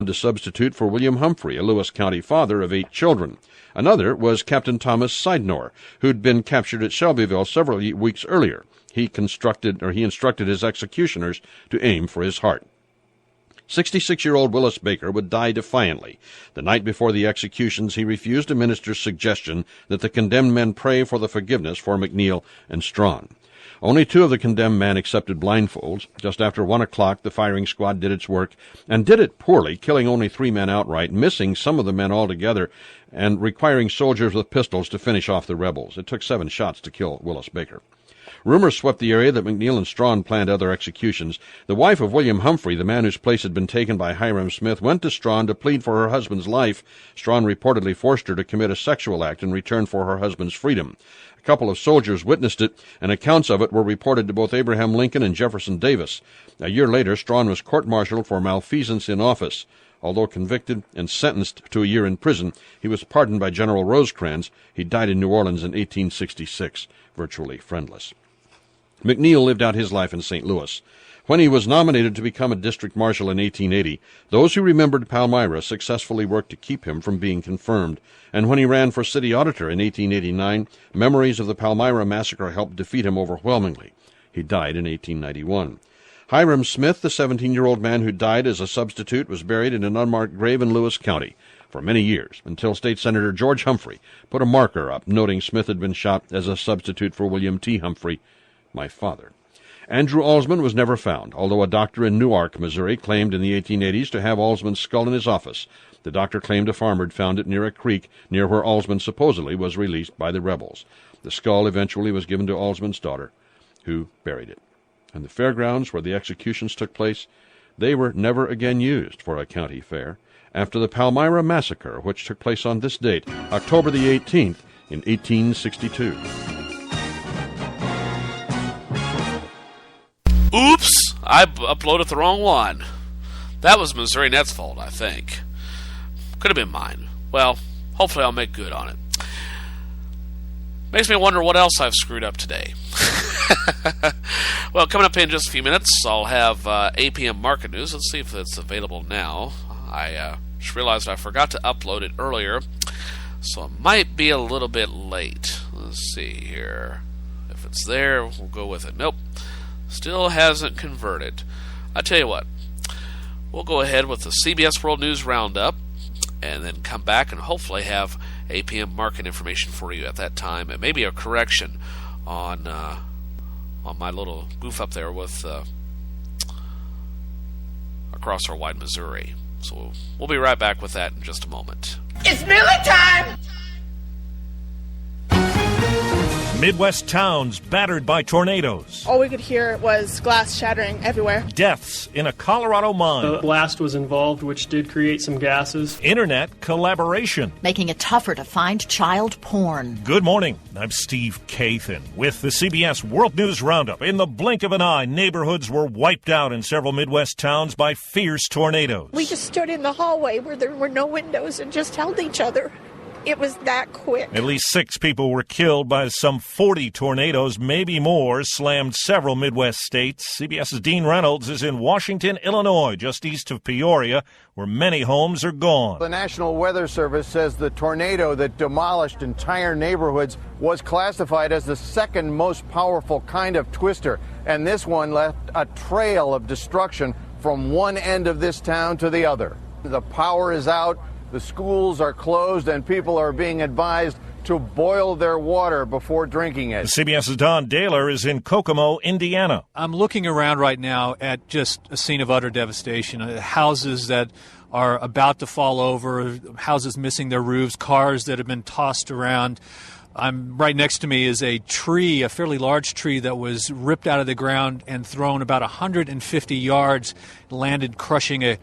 a substitute for William Humphrey, a Lewis County father of 8 children. Another was Captain Thomas Sidnor, who'd been captured at Shelbyville several weeks earlier. He instructed his executioners to aim for his heart. 66-year-old Willis Baker would die defiantly. The night before the executions, he refused a minister's suggestion that the condemned men pray for the forgiveness for McNeil and Strawn. Only 2 of the condemned men accepted blindfolds. Just after 1 o'clock, the firing squad did its work, and did it poorly, killing only 3 men outright, missing some of the men altogether, and requiring soldiers with pistols to finish off the rebels. It took 7 shots to kill Willis Baker. Rumors swept the area that McNeil and Strawn planned other executions. The wife of William Humphrey, the man whose place had been taken by Hiram Smith, went to Strawn to plead for her husband's life. Strawn reportedly forced her to commit a sexual act in return for her husband's freedom. A couple of soldiers witnessed it, and accounts of it were reported to both Abraham Lincoln and Jefferson Davis. A year later, Strawn was court-martialed for malfeasance in office. Although convicted and sentenced to a year in prison, he was pardoned by General Rosecrans. He died in New Orleans in 1866, virtually friendless. McNeil lived out his life in St. Louis. When he was nominated to become a district marshal in 1880, those who remembered Palmyra successfully worked to keep him from being confirmed. And when he ran for city auditor in 1889, memories of the Palmyra massacre helped defeat him overwhelmingly. He died in 1891. Hiram Smith, the 17-year-old man who died as a substitute, was buried in an unmarked grave in Lewis County for many years, until State Senator George Humphrey put a marker up noting Smith had been shot as a substitute for William T. Humphrey, my father. Andrew Alsman was never found, although a doctor in Newark, Missouri, claimed in the 1880s to have Alsman's skull in his office. The doctor claimed a farmer had found it near a creek near where Alsman supposedly was released by the rebels. The skull eventually was given to Alsman's daughter, who buried it. And the fairgrounds where the executions took place, they were never again used for a county fair after the Palmyra Massacre, which took place on this date, October the 18th, in 1862. Oops! I uploaded the wrong one. That was Missouri Net's fault, I think. Could have been mine. Well, hopefully I'll make good on it. Makes me wonder what else I've screwed up today. Well, coming up in just a few minutes, I'll have APM Market News. Let's see if it's available now. I just realized I forgot to upload it earlier, so it might be a little bit late. Let's see here. If it's there, we'll go with it. Nope. Still hasn't converted. I tell you what, we'll go ahead with the CBS World News Roundup and then come back and hopefully have APM market information for you at that time, and maybe a correction on my little goof up there with across our wide Missouri. So we'll be right back with that in just a moment. It's Miller time! Midwest towns battered by tornadoes. All we could hear was glass shattering everywhere. Deaths in a Colorado mine. The blast was involved, which did create some gases. Internet collaboration. Making it tougher to find child porn. Good morning. I'm Steve Kathan with the CBS World News Roundup. In the blink of an eye, neighborhoods were wiped out in several Midwest towns by fierce tornadoes. We just stood in the hallway where there were no windows and just held each other. It was that quick. At least 6 people were killed by some 40 tornadoes, maybe more, slammed several Midwest states. CBS's Dean Reynolds is in Washington, Illinois, just east of Peoria, where many homes are gone. The National Weather Service says the tornado that demolished entire neighborhoods was classified as the second most powerful kind of twister, and this one left a trail of destruction from one end of this town to the other. The power is out. The schools are closed, and people are being advised to boil their water before drinking it. CBS's Don Daler is in Kokomo, Indiana. I'm looking around right now at just a scene of utter devastation. Houses that are about to fall over, houses missing their roofs, cars that have been tossed around. Right next to me is a tree, a fairly large tree that was ripped out of the ground and thrown about 150 yards, landed crushing a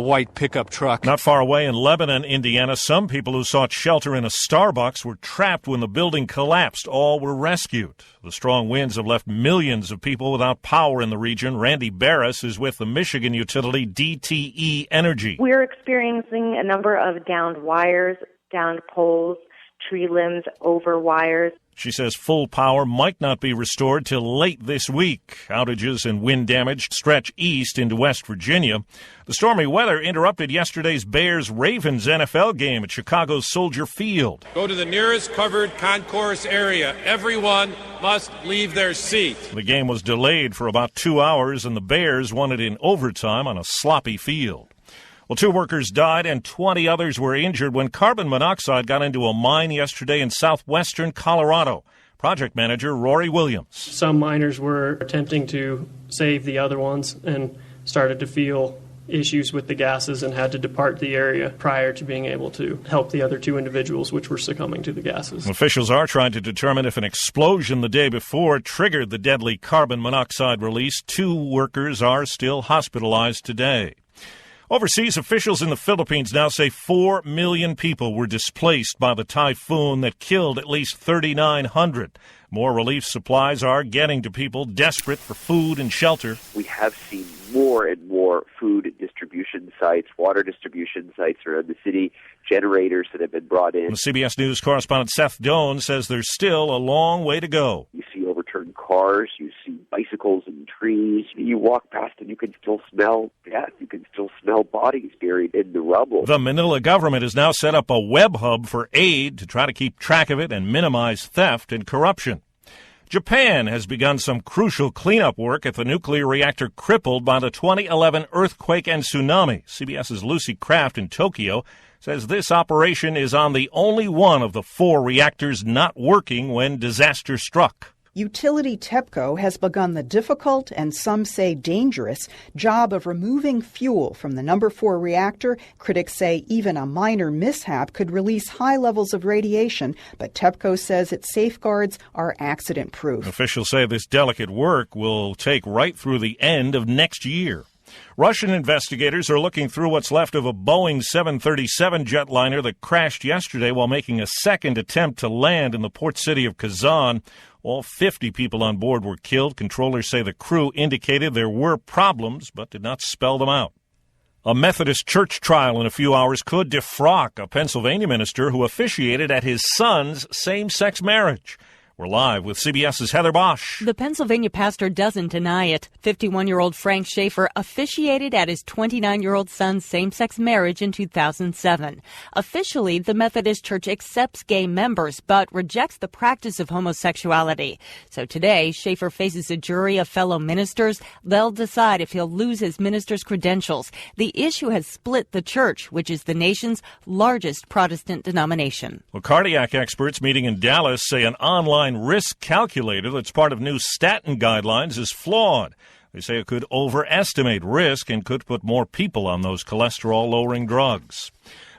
white pickup truck. Not far away in Lebanon, Indiana, some people who sought shelter in a Starbucks were trapped when the building collapsed. All were rescued. The strong winds have left millions of people without power in the region. Randy Barris is with the Michigan utility DTE Energy. We're experiencing a number of downed wires, downed poles, tree limbs over wires. She says full power might not be restored till late this week. Outages and wind damage stretch east into West Virginia. The stormy weather interrupted yesterday's Bears-Ravens NFL game at Chicago's Soldier Field. Go to the nearest covered concourse area. Everyone must leave their seat. The game was delayed for about 2 hours, and the Bears won it in overtime on a sloppy field. Well, 2 workers died and 20 others were injured when carbon monoxide got into a mine yesterday in southwestern Colorado. Project manager Rory Williams. Some miners were attempting to save the other ones and started to feel issues with the gases and had to depart the area prior to being able to help the other 2 individuals which were succumbing to the gases. Officials are trying to determine if an explosion the day before triggered the deadly carbon monoxide release. 2 workers are still hospitalized today. Overseas officials in the Philippines now say 4 million people were displaced by the typhoon that killed at least 3,900. More relief supplies are getting to people desperate for food and shelter. We have seen more and more food distribution sites, water distribution sites around the city, generators that have been brought in. The CBS News correspondent Seth Doan says there's still a long way to go. You see overturned cars, you see bicycles and trees. You walk past and you can still smell death. You can still smell bodies buried in the rubble. The Manila government has now set up a web hub for aid to try to keep track of it and minimize theft and corruption. Japan has begun some crucial cleanup work at the nuclear reactor crippled by the 2011 earthquake and tsunami. CBS's Lucy Kraft in Tokyo says this operation is on the only one of the 4 reactors not working when disaster struck. Utility TEPCO has begun the difficult and some say dangerous job of removing fuel from the number 4 reactor. Critics say even a minor mishap could release high levels of radiation, but TEPCO says its safeguards are accident-proof. Officials say this delicate work will take right through the end of next year. Russian investigators are looking through what's left of a Boeing 737 jetliner that crashed yesterday while making a second attempt to land in the port city of Kazan. All 50 people on board were killed. Controllers say the crew indicated there were problems but did not spell them out. A Methodist church trial in a few hours could defrock a Pennsylvania minister who officiated at his son's same-sex marriage. We're live with CBS's Heather Bosch. The Pennsylvania pastor doesn't deny it. 51-year-old Frank Schaefer officiated at his 29-year-old son's same-sex marriage in 2007. Officially, the Methodist Church accepts gay members but rejects the practice of homosexuality. So today, Schaefer faces a jury of fellow ministers. They'll decide if he'll lose his minister's credentials. The issue has split the church, which is the nation's largest Protestant denomination. Well, cardiac experts meeting in Dallas say an online risk calculator that's part of new statin guidelines is flawed. They say it could overestimate risk and could put more people on those cholesterol-lowering drugs.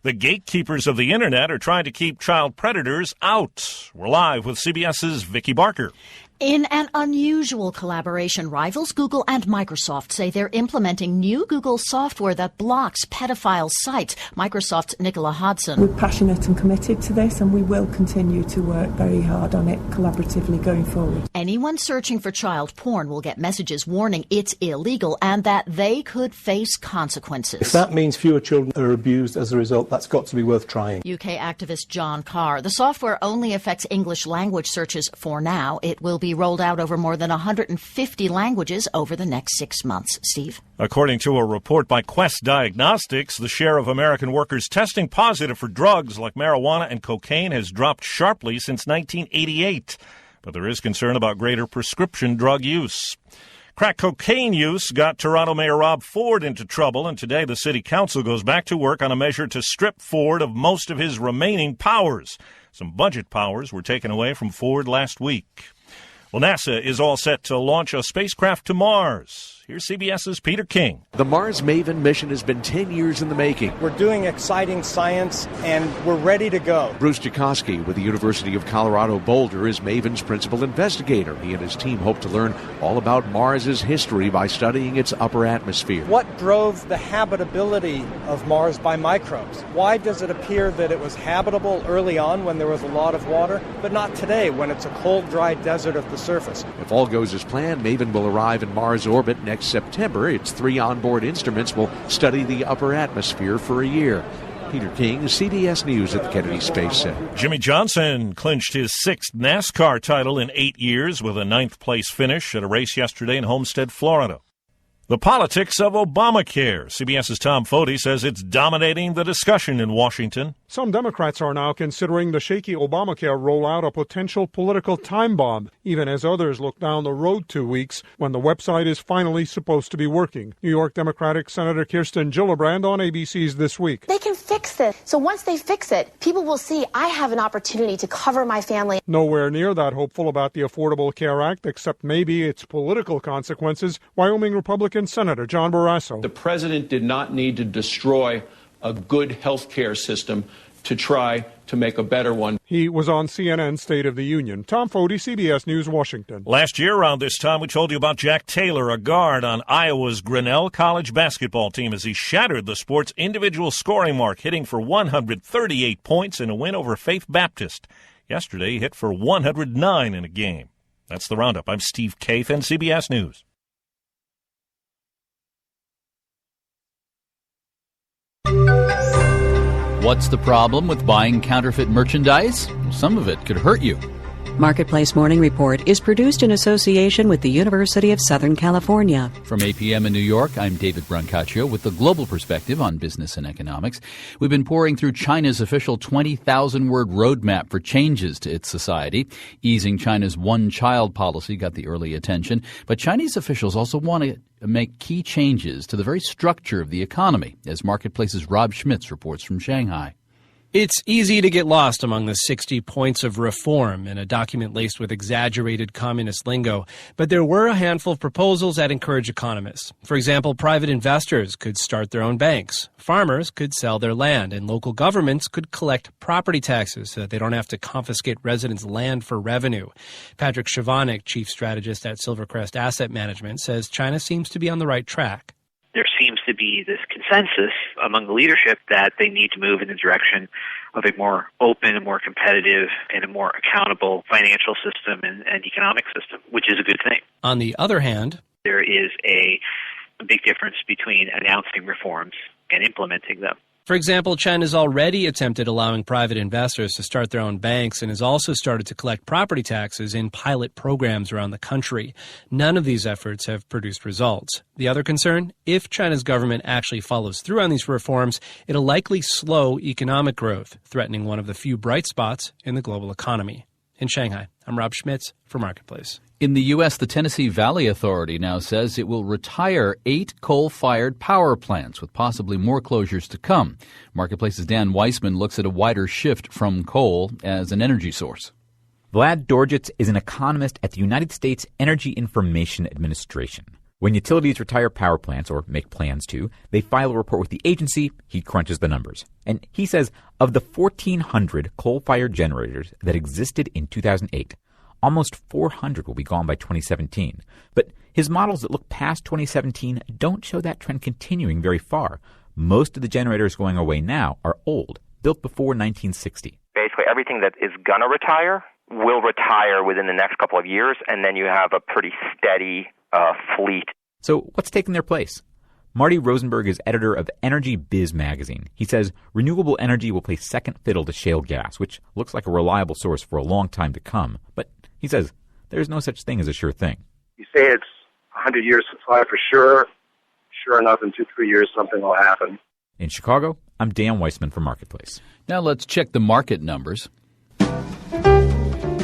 The gatekeepers of the Internet are trying to keep child predators out. We're live with CBS's Vicki Barker. In an unusual collaboration, rivals Google and Microsoft say they're implementing new Google software that blocks pedophile sites. Microsoft's Nicola Hodson. We're passionate and committed to this, and we will continue to work very hard on it collaboratively going forward. Anyone searching for child porn will get messages warning it's illegal and that they could face consequences. If that means fewer children are abused as a result, that's got to be worth trying. UK activist John Carr. The software only affects English language searches for now. It will be rolled out over more than 150 languages over the next 6 months. Steve? According to a report by Quest Diagnostics, the share of American workers testing positive for drugs like marijuana and cocaine has dropped sharply since 1988. But there is concern about greater prescription drug use. Crack cocaine use got Toronto Mayor Rob Ford into trouble, and today the City Council goes back to work on a measure to strip Ford of most of his remaining powers. Some budget powers were taken away from Ford last week. Well, NASA is all set to launch a spacecraft to Mars. Here's CBS's Peter King. The Mars Maven mission has been 10 years in the making. We're doing exciting science, and we're ready to go. Bruce Jokoski with the University of Colorado Boulder is Maven's principal investigator. He and his team hope to learn all about Mars's history by studying its upper atmosphere. What drove the habitability of Mars by microbes? Why does it appear that it was habitable early on when there was a lot of water, but not today when it's a cold, dry desert of the surface? If all goes as planned, Maven will arrive in Mars orbit next September. Its 3 onboard instruments will study the upper atmosphere for a year. Peter King, CBS News at the Kennedy Space Center. Jimmy Johnson clinched his 6th NASCAR title in 8 years with a 9th-place finish at a race yesterday in Homestead, Florida. The politics of Obamacare. CBS's Tom Foti says it's dominating the discussion in Washington. Some Democrats are now considering the shaky Obamacare rollout a potential political time bomb, even as others look down the road 2 weeks when the website is finally supposed to be working. New York Democratic Senator Kirsten Gillibrand on ABC's This Week. They can fix this. So once they fix it, people will see I have an opportunity to cover my family. Nowhere near that hopeful about the Affordable Care Act, except maybe its political consequences. Wyoming Republican Senator John Barrasso. The president did not need to destroy a good health care system to try to make a better one. He was on CNN State of the Union. Tom Foti, CBS News, Washington. Last year around this time, we told you about Jack Taylor, a guard on Iowa's Grinnell College basketball team, as he shattered the sport's individual scoring mark, hitting for 138 points in a win over Faith Baptist. Yesterday, he hit for 109 in a game. That's the Roundup. I'm Steve Kathan, CBS News. What's the problem with buying counterfeit merchandise? Some of it could hurt you. Marketplace Morning Report is produced in association with the University of Southern California. From APM in New York, I'm David Brancaccio with the global perspective on business and economics. We've been pouring through China's official 20,000-word roadmap for changes to its society. Easing China's one-child policy got the early attention, but Chinese officials also want to make key changes to the very structure of the economy, as Marketplace's Rob Schmitz reports from Shanghai. It's easy to get lost among the 60 points of reform in a document laced with exaggerated communist lingo, but there were a handful of proposals that encourage economists. For example, private investors could start their own banks, farmers could sell their land, and local governments could collect property taxes so that they don't have to confiscate residents' land for revenue. Patrick Shavanik, chief strategist at Silvercrest Asset Management, says China seems to be on the right track. There seems to be this consensus among the leadership that they need to move in the direction of a more open, a more competitive, and a more accountable financial system and economic system, which is a good thing. On the other hand, there is a big difference between announcing reforms and implementing them. For example, China's already attempted allowing private investors to start their own banks and has also started to collect property taxes in pilot programs around the country. None of these efforts have produced results. The other concern, if China's government actually follows through on these reforms, it'll likely slow economic growth, threatening one of the few bright spots in the global economy. In Shanghai, I'm Rob Schmitz for Marketplace. In the U.S., the Tennessee Valley Authority now says it will retire 8 coal-fired power plants, with possibly more closures to come. Marketplace's Dan Weissman looks at a wider shift from coal as an energy source. Vlad Dorjitz is an economist at the United States Energy Information Administration. When utilities retire power plants, or make plans to, they file a report with the agency. He crunches the numbers. And he says of the 1,400 coal-fired generators that existed in 2008, almost 400 will be gone by 2017. But his models that look past 2017 don't show that trend continuing very far. Most of the generators going away now are old, built before 1960. Basically, everything that is going to retire will retire within the next couple of years, and then you have a pretty steady fleet. So what's taking their place? Marty Rosenberg is editor of Energy Biz magazine. He says renewable energy will play second fiddle to shale gas, which looks like a reliable source for a long time to come. But he says there's no such thing as a sure thing. You say it's 100 years supply for sure. Sure enough, in 2-3 years, something will happen. In Chicago, I'm Dan Weissman for Marketplace. Now let's check the market numbers.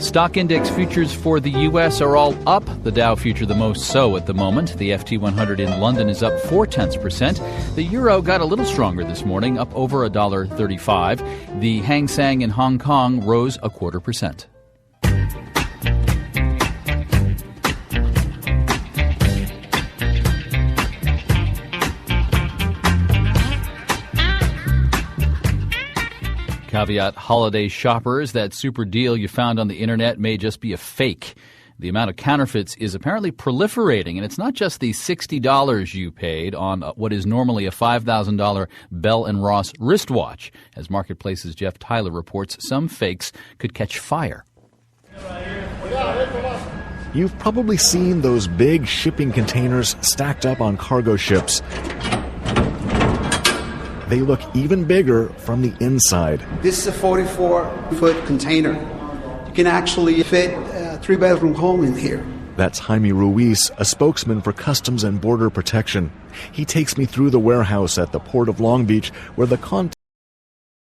Stock index futures for the U.S. are all up. The Dow future the most so at the moment. The FT 100 in London is up 0.4%. The euro got a little stronger this morning, up over $1.35. The Hang Seng in Hong Kong rose 0.25%. Caveat, holiday shoppers, that super deal you found on the internet may just be a fake. The amount of counterfeits is apparently proliferating, and it's not just the $60 you paid on what is normally a $5,000 Bell & Ross wristwatch. As Marketplace's Jeff Tyler reports, some fakes could catch fire. You've probably seen those big shipping containers stacked up on cargo ships. they look even bigger from the inside. This is a 44-foot container. You can actually fit a 3-bedroom home in here. That's Jaime Ruiz, a spokesman for Customs and Border Protection. He takes me through the warehouse at the Port of Long Beach, where the